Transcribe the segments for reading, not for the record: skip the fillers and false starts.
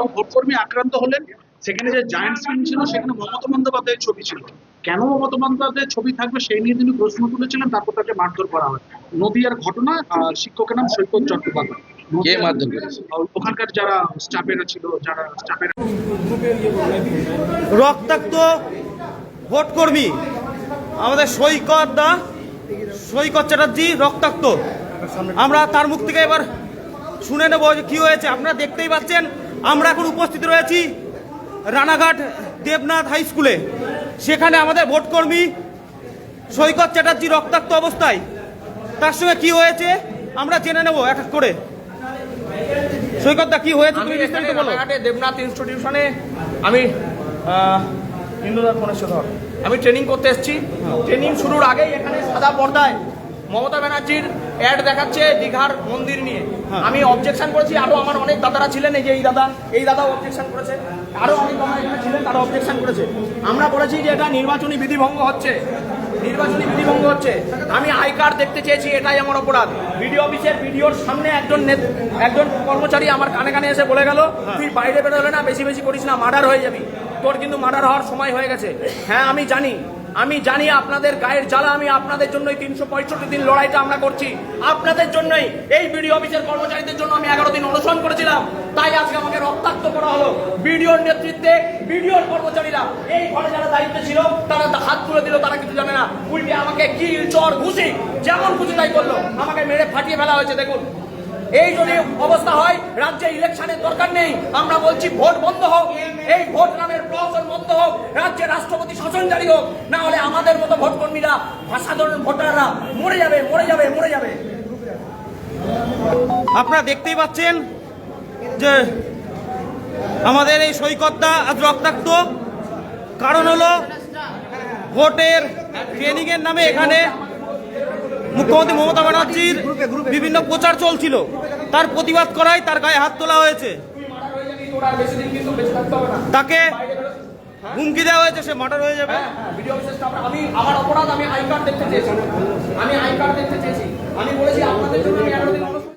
একজন ভোটকর্মী আক্রান্ত হলেন। সেখানে যে জায়ান্ট স্ক্রিন ছিল সেখানে মমতা বন্দ্যোপাধ্যায়ের ছবি ছিল। কেন মমতা বন্দ্যোপাধ্যায়ের ছবি থাকবে সেই নিয়ে তিনি প্রশ্ন তুলেছিলেন, তারপর তাকে মারধর করা হয়। নদিয়ার ঘটনা, শিক্ষকের নাম সৈকত চট্টোপাধ্যায়। কে মারধর করেছে? ওখানকার যারা স্টাফেরা ছিল, যারা স্টাফেরা রক্তাক্ত ভোটকর্মী আমাদের সৈকত চ্যাটার্জি রক্তাক্ত। আমরা তার মুখ থেকে এবার শুনে নেব যে কী হয়েছে। আপনারা দেখতেই পাচ্ছেন আমরা এখন উপস্থিত রয়েছি রানাঘাট দেবনাথ হাই স্কুলে। সেখানে আমাদের ভোটকর্মী সৈকত চ্যাটার্জি রক্তাক্ত অবস্থায়। তার সঙ্গে কি হয়েছে আমরা জেনে নেব এক এক করে। সৈকতদা কি হয়েছে তুমি বিস্তারিত বলো। রানাঘাটে দেবনাথ ইনস্টিটিউশনে আমি ইন্দুদার ফোনের সাথে আমি ট্রেনিং করতে এসেছি। ট্রেনিং শুরুর আগেই এখানে সাদা পর্দায় মমতা ব্যানার্জির অ্যাড দেখাচ্ছে দীঘার মন্দির নিয়ে। আমি অবজেকশন করেছি, আরও আমার অনেক দাদারা ছিলেন, এই যে এই দাদাও অবজেকশন করেছে, আরও অনেক দাদা এখানে ছিলেন তারা অবজেকশন করেছে। আমরা বলেছি যে এটা নির্বাচনী বিধিভঙ্গ হচ্ছে। আমি আই কার্ড দেখতে চেয়েছি, এটাই আমার অপরাধ। বিডিও অফিসের বিডিওর সামনে একজন কর্মচারী আমার কানে কানে এসে বলে গেল, তুই বাইরে বেরোলে না, বেশি বেশি করিস না, মার্ডার হয়ে যাবি, তোর কিন্তু মার্ডার হওয়ার সময় হয়ে গেছে। হ্যাঁ আমি জানি আপনাদের গায়ের জ্বালা, আমি আপনাদের জন্যই 365 দিন লড়াইটা আমরা করছি, আপনাদের জন্যই। এই বিডিও অফিসের কর্মচারীদের জন্য আমি 11 দিন অনশন করেছিলাম, তাই আজকে আমাকে রক্তাক্ত করা হলো। বিডিওর নেতৃত্বে বিডিওর কর্মচারীরা এই ঘরে যারা দায়িত্বে ছিল তারা হাত তুলে দিল, তারা কিছু জানে না, উল্টে আমাকে কিল চর ঘুষি যেমন খুশি তাই করলো, আমাকে মেরে ফাটিয়ে ফেলা হয়েছে। দেখুন, এই যদি অবস্থা হয় রাজ্যে ইলেকশনের দরকার নেই। আমরা বলছি ভোট বন্ধ হোক, এই ভোট নামের প্রহসন বন্ধ হোক, রাজ্যে রাষ্ট্রপতি শাসন জারি হোক, না হলে আমাদের মতো ভোটকর্মীরা, সাধারণ ভোটাররা মরে যাবে। আপনারা দেখতেই পাচ্ছেন যে আমাদের এই সৈকতদা আজ রক্তাক্ত। কারণ হলো ভোটের ট্রেনিং এর নামে এখানে মুখ্যমন্ত্রী মমতা ব্যানার্জির বিভিন্ন প্রচার চলছিল, তার প্রতিবাদ করায় তার গায়ে হাত তোলা হয়েছে, তাকে হুমকি দেওয়া হয়েছে, সে মার্ডার হয়ে যাবে। আমার অপরাধ, আমি আই কার্ড দেখতে চেয়েছি, আমি বলেছি আপনাদের জন্য আমি 11 দিন অনশন।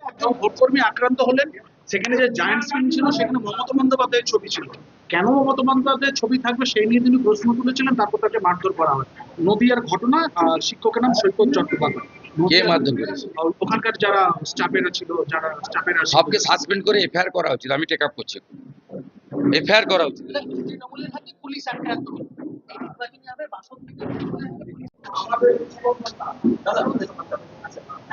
একজন ভোটকর্মী আক্রান্ত হলেন। সেখানে যে জায়ান্ট স্ক্রিন ছিল সেখানে মমতা বন্দ্যোপাধ্যায়ের ছবি ছিল। কেন মমতা বন্দ্যোপাধ্যায়ের ছবি থাকবে সেই নিয়ে তিনি প্রশ্ন তুলেছিলেন, তারপর তাকে মারধর করা হয়। নদিয়ার ঘটনা, শিক্ষকের নাম সৈকত চট্টোপাধ্যায়। কে মারধর করেছে? ওখানকার যারা স্টাফেরা ছিল, সবকে সাসপেন্ড করে এফআইআর করা উচিত। আমি টেক আপ করছি, এফআইআর করা উচিত। তৃণমূলের হাতে পুলিশ আক্রান্ত হল।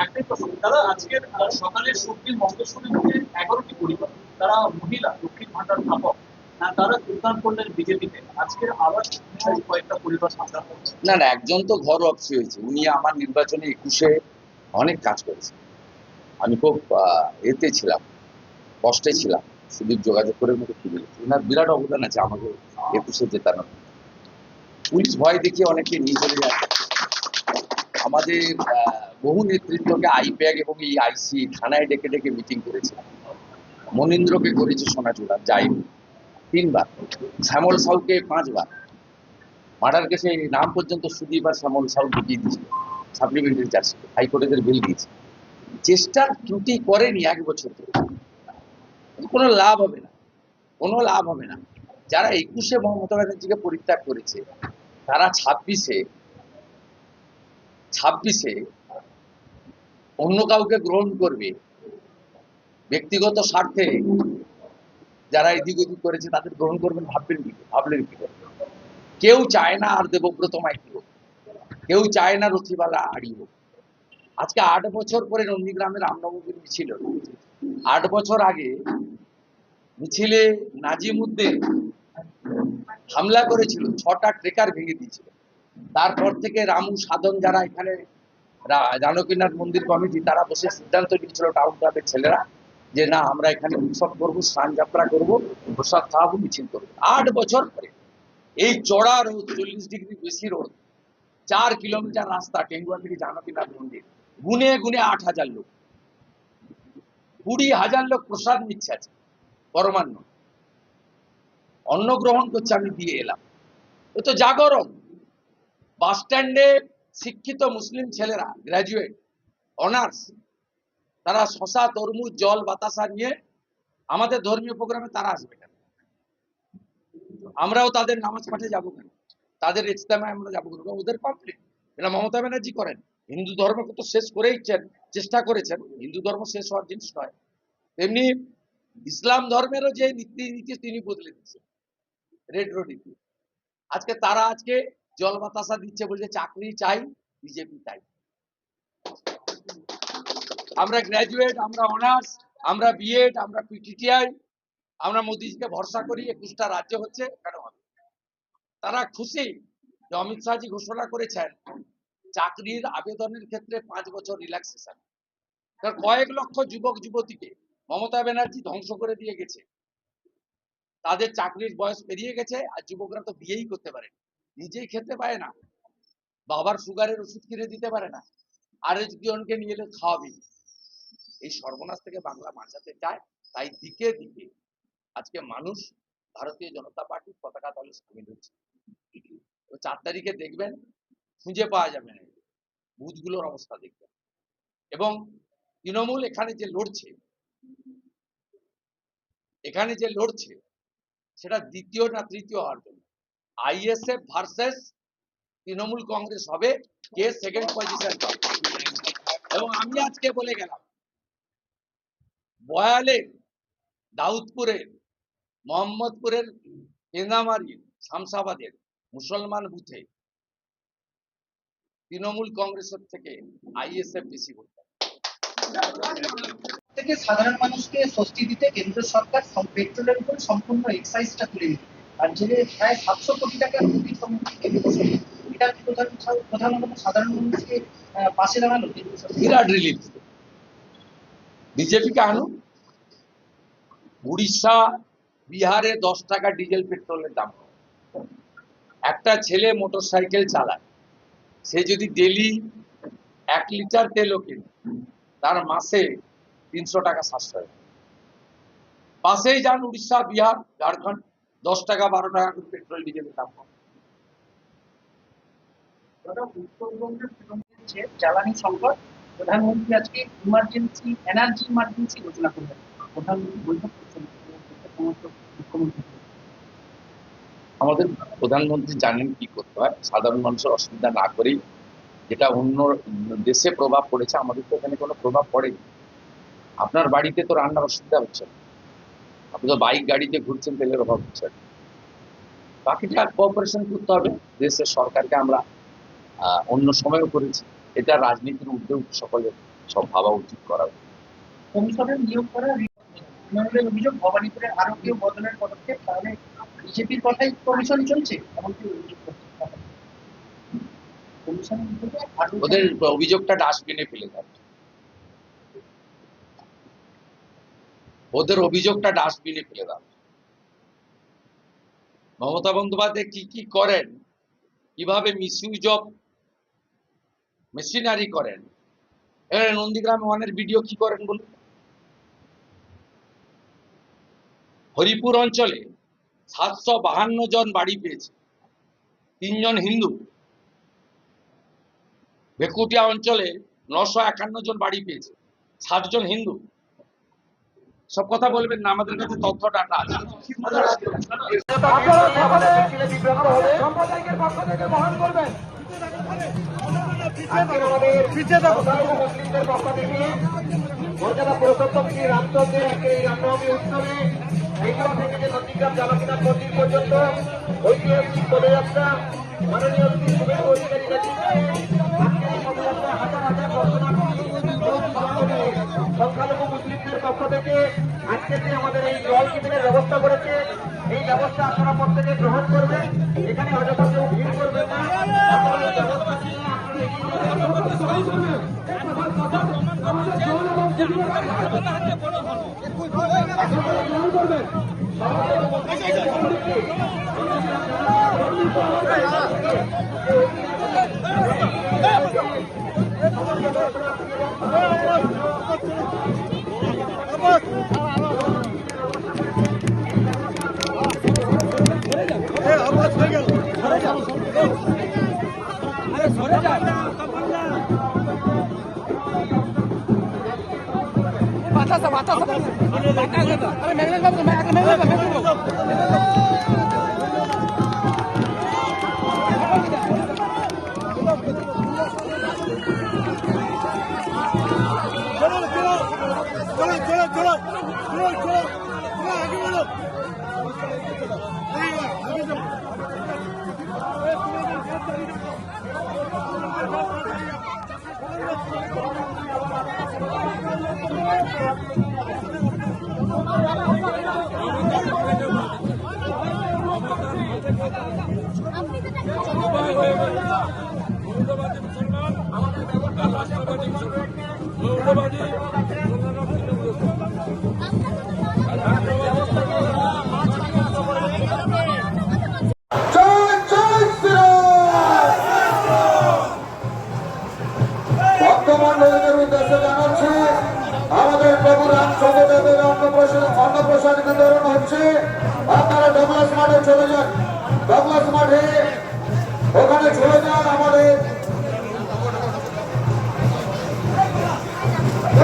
একটাই প্রশ্ন দাদা, আজকের সকালের শক্তির মন্তেশ্বরী থেকে 11টি পরিবার, তারা মহিলা, লক্ষ্মীর ভান্ডার স্থাপক, তারা যোগদান করলেন বিজেপিতে। আজকের আবার কয়েকটা পরিবার সামনে না, একজন তো ঘর অফিস হয়েছে, উনি আমার নির্বাচনে 21-এ অনেক কাজ করেছে। আমি খুব এতে ছিলাম, কষ্টে ছিলাম, সুদীপ যোগাযোগ করে মতো ফিরে গেছি। ওনার বিরাট অবদান আছে আমাকে 21-এ জেতানোর। পুলিশ ভয় দেখিয়ে অনেকে নিয়ে চলে যায়। আমাদের বহু নেতৃত্বকে আইপ্যাক এবং এই আইসি থানায় ডেকে ডেকে মিটিং করেছে। মনীন্দ্রকে করেছে সোনাচূড়া, যাইনি 3 বার, শ্যামল সাউকে 5 বার। মার্ডার কেসে নাম পর্যন্ত সুদীপ আর শ্যামল সাউ ঢুকিয়ে দিয়েছিল সাপ্লিমেন্টারি চার্জশিটে, হাইকোর্টের বিল দিয়েছে। চেষ্টার ত্রুটি করেনি 1 বছর ধরে, কোনো লাভ হবে না। যারা 21-এ মমতা ব্যানার্জিকে পরিত্যাগ করেছে, তারা 26-এ অন্য কাউকে গ্রহণ করবে। ব্যক্তিগত স্বার্থে যারা এদিক ওদিক করেছে তাদের গ্রহণ করবেন, ভাবলেন কি করে? কেউ চায় না আর দেবব্রত মাইতি হোক, কেউ চায় না রথিবালা আড়ি হোক। আজকে 8 বছর পরে নন্দীগ্রামের রামনবমীর মিছিল। 8 বছর আগে মিছিলে নাজিমউদ্দিন হামলা করেছিল, 6টা ট্রেকার ভেঙে দিয়েছিল। তারপর থেকে রামু সাধন, যারা এখানে জানকীনাথ মন্দির কমিটি, তারা বসে সিদ্ধান্ত নিয়েছিল টাউন ক্লাবের ছেলেরা যে না, আমরা এখানে উৎসব করবো, স্নান যাত্রা করবো, প্রসাদ খাওয়াবো, মিছিল করবো। 8 বছর পরে এই চড়া রোদ, 40 ডিগ্রি বেশি রোদ, 4 কিলোমিটার রাস্তা টেঙ্গুয়া থেকে জানকীনাথ মন্দির, গুনে গুনে 8,000 লোক, 20,000 লোক প্রসাদ নিচ্ছে আছে পরমান্ন, অন্ন গ্রহণ করছে, আমি দিয়ে এলাম। এ তো জাগরণ। বাস স্ট্যান্ডে শিক্ষিত মুসলিম ছেলেরা, গ্রাজুয়েট, অনার্স, তারা শশা, তরমুজ, জল, বাতাসা নিয়ে আমাদের ধর্মীয় প্রোগ্রামে তারা আসবে কেন? আমরাও তাদের নামাজ পাঠে যাবো কেন? তাদের ইজতেমায় আমরা যাবো কেন? ওদের কমপ্লিট। এটা মমতা ব্যানার্জি করেন। হিন্দু ধর্মকে তো শেষ করেইছেন, চেষ্টা করেছেন। হিন্দু ধর্ম শেষ হওয়ার জিনিস নয়। তেমনি ইসলাম ধর্মেরও যে নীতি তিনি বদলে দিচ্ছেন, রেড নীতি। আজকে তারা জল বাতাসা দিচ্ছে, বলছে চাকরি চাই, বিজেপি চাই। আমরা গ্রাজুয়েট, আমরা অনার্স, আমরা বিএড, আমরা পিটিটিআই, আমরা মোদিজিকে ভরসা করি। 21টা রাজ্য হচ্ছে, কেন হবে? তারা খুশি যে অমিত শাহজি ঘোষণা করেছেন চাকরির আবেদনের ক্ষেত্রে 5 বছর রিল্যাক্সেশন। কারণ কয়েক লক্ষ যুবক যুবতীকে মমতা ব্যানার্জি ধ্বংস করে দিয়ে গেছে। তাদের চাকরির বয়স পেরিয়ে গেছে, আর যুবকরা তো বিয়েই করতে পারে, নিজেই খেতে পারে না, বাবার সুগারের ওষুধ কিনে দিতে পারে না, আর জনকে নিয়ে এলে খাওয়াবি। এই সর্বনাশ থেকে বাংলা বাঁচাতে চায়, তাই দিকে দিকে আজকে মানুষ ভারতীয় জনতা পার্টির পতাকা দলে সামিল হচ্ছে। 4 তারিখে দেখবেন, খুঁজে পাওয়া যাবে না, বুথগুলোর অবস্থা দেখবেন। এবং তৃণমূল এখানে যে লড়ছে সেটা দ্বিতীয় না তৃতীয় হওয়ার জন্য। আইএসএফ ভার্সেস তৃণমূল কংগ্রেস হবে, কে সেকেন্ড পজিশন পাবে। এবং আমি আজকে বলে গেলাম, বয়ালের, দাউদপুরের, মোহাম্মদপুরের, কেন্দামারির, শামসাবাদের মুসলমান বুথে তৃণমূল কংগ্রেসের থেকে আইএসএফ বেশি ভোট পায়। থেকে সাধারণ মানুষকে স্বস্তি দিতে কেন্দ্র সরকার পেট্রোলের উপর সম্পূর্ণ এক্সাইজটা তুলে দিল, আর যে প্রায় 700 কোটি টাকার মোদী সম্পত্তি কেন্দ্র সরকার, এটা প্রধানত সাধারণ মানুষকে পাশে দাঁড়ালো কেন্দ্র সরকার। বিরাট রিলিফ। বিজেপিকে আনুন। উড়িষ্যা, বিহারে 10 টাকা ডিজেল পেট্রোলের দাম। একটা ছেলে মোটর সাইকেল চালায়, সে যদি ডেলি 1 লিটার তেলও কেনে, তার মাসে 300 টাকা সাশ্রয়। পাশেই যান উড়িষ্যা, বিহার, ঝাড়খণ্ড, 10 টাকা 12 টাকা করে পেট্রোল ডিজেলের দাম। উত্তরবঙ্গের জ্বালানি সংকট, প্রধানমন্ত্রী আজকে এনার্জি ইমার্জেন্সি ঘোষণা করলেন। প্রধানমন্ত্রী বৈঠক করছেন মুখ্যমন্ত্রী। আমাদের প্রধানমন্ত্রী জানেন কি করতে হয়, সাধারণ মানুষের অসুবিধা না করেই। যেটা অন্য দেশে প্রভাব পড়েছে, আমাদের তো এখানে কোনো প্রভাব পড়েনি। আপনার বাড়িতে তো রান্নার অসুবিধা হচ্ছে না, আপনি তো বাইক গাড়িতে ঘুরছেন, তেলের অভাব হচ্ছে না। বাকিটা কোঅপারেশন করতে হবে। দেশের সরকারকে আমরা অন্য সময়ও করেছি, এটা রাজনীতির উদ্যোগ, সকলের সব ভাবা উচিত করা উচিত। কমিশনের নিয়োগ করা তৃণমূলের অভিযোগ, ভবানীপুরের আরো কেউ বদলের পদক্ষেপ, তাহলে বিজেপির কথাই কমিশন চলছে, এমনকি অভিযোগ করছে। ওদের অভিযোগটা ডাস্টবিনে ফেলে দেয়, ওদের অভিযোগটা ডাস্টবিনে ফেলে দাও। মমতা বন্দ্যোপাধ্যায় কি করেন, কিভাবে মিসইউজ অফ মেশিনারি করেন। এবারে নন্দীগ্রাম 1-এর ভিডিও কি করেন বলুন। হরিপুর অঞ্চলে 752 জন বাড়ি পেয়েছে, 3 জন হিন্দু। ভেকুটিয়া অঞ্চলে 951 জন বাড়ি পেয়েছে, 60 জন হিন্দু। সব কথা বলবেন না, আমাদের কাছে তথ্য ডাটা আছে। নন্দীগ্রাম জানকীনাথ মন্দির পর্যন্ত ঐতিহাসিক পদযাত্রা মাননীয় শুভেন্দু অধিকারী সংখ্যালঘু মুসলিমদের পক্ষ থেকে আজকে যে আমাদের এই জল টিফিনের ব্যবস্থা করেছে, এই ব্যবস্থা আপনারা প্রত্যেকে গ্রহণ করবেন। এখানে অযথা কেউ ভিড় করবেন না, আপনারা ব্যবস্থা নিয়ে আপনারা ভক্তমণ্ডলীদের উদ্দেশ্যে জানাচ্ছি আমাদের প্রভু রামচন্দ্রদেবের অন্নপ্রসাদ বিতরণ হচ্ছে। আপনারা ডগলাস মাঠে চলে যান, ডগলাস মাঠে ওখানে চলে যান আমাদের।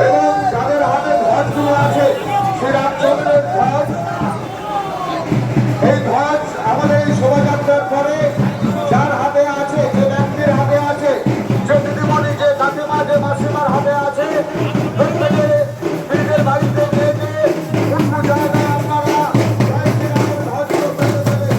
এবং যাদের হাতে ধ্বজগুলো আছে শ্রীরামচন্দ্রের ধ্বজ, এই ধ্বজ আমাদের এই শোভাযাত্রার পরে যার হাতে আছে, যে ব্যক্তির হাতে আছে, যে দিদিমণি, যে কাকিমা, যে মাসিমার হাতে আছে, প্রত্যেকে নিজের বাড়িতে গিয়ে গিয়ে উঁচু জায়গায় আপনারা জয় শ্রীরামের ধ্বজগুলো পেতে দেবেন।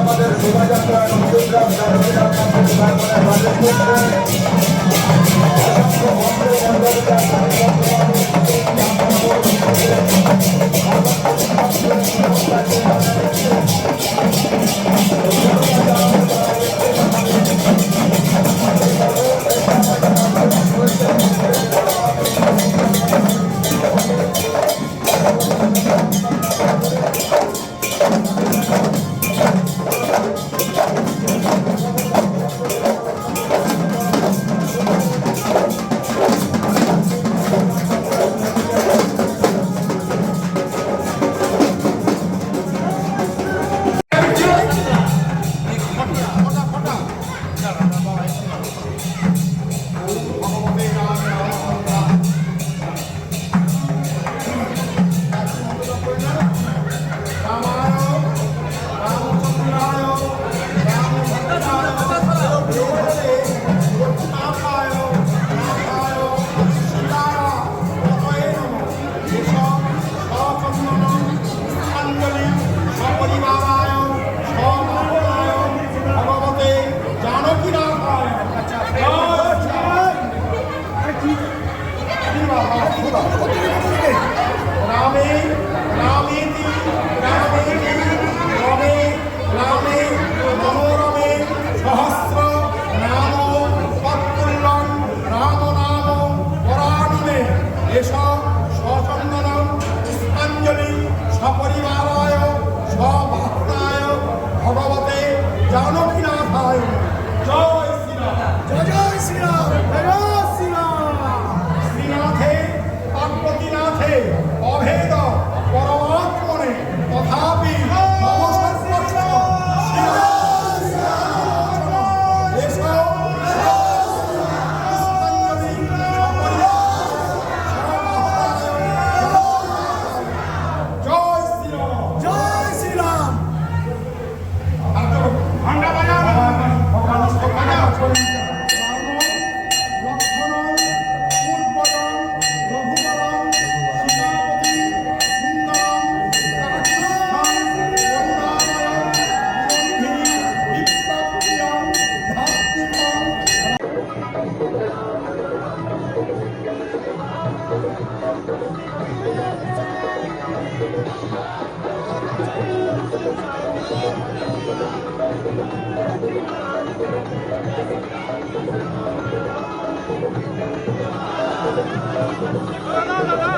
আমাদের শোভাযাত্রা নন্দীগ্রাম জাতীয় সপরিবারায় সভক্তায় ভগবতে জানকীনাথায় জয় শ্রীরাম জয় শ্রীরাম জয় শ্রীরাম। শ্রীনাথে পার্বতীনাথে অভেদ পরমাত্মনে তথাপি দাদা